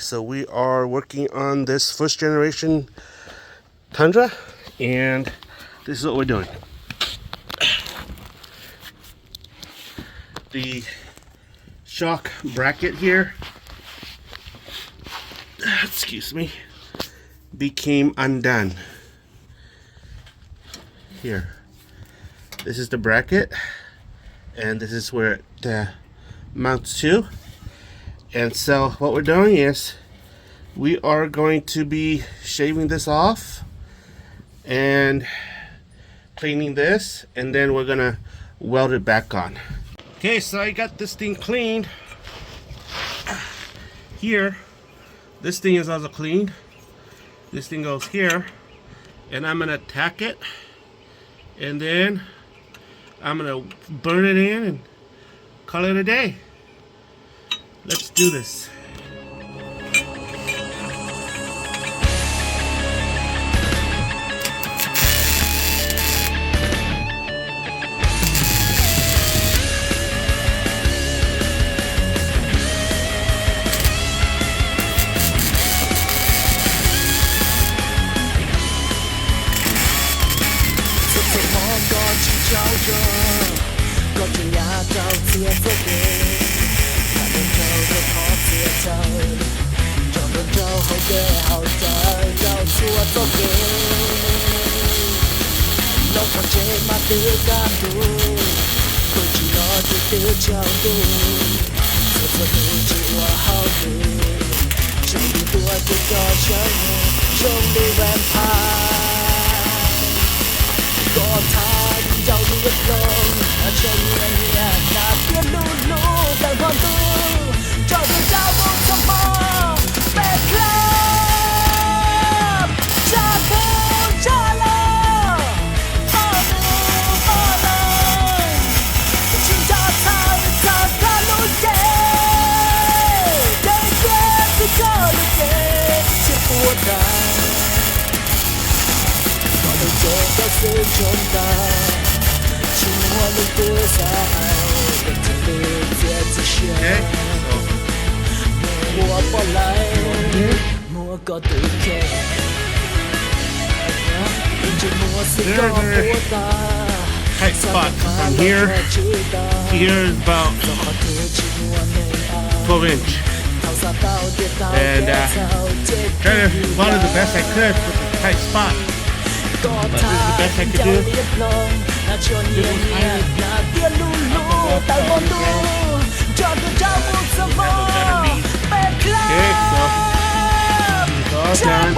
So we are working on this first generation Tundra, and this is what we're doing. The shock bracket here, excuse me, became undone. Here, this is the bracket, and this is where it mounts to. And so what we're doing is we are going to be shaving this off and cleaning this, and then we're gonna weld it back on. Okay, so I got this thing cleaned. Here, this thing is also cleaned. This thing goes here, and I'm gonna tack it, and then I'm gonna burn it in and call it a day. Let's do this. There's a tight spot from here to here is about 12 inch, and trying to weld it the best I could with a tight spot, but this is the best I could do. Okay, so it's all done.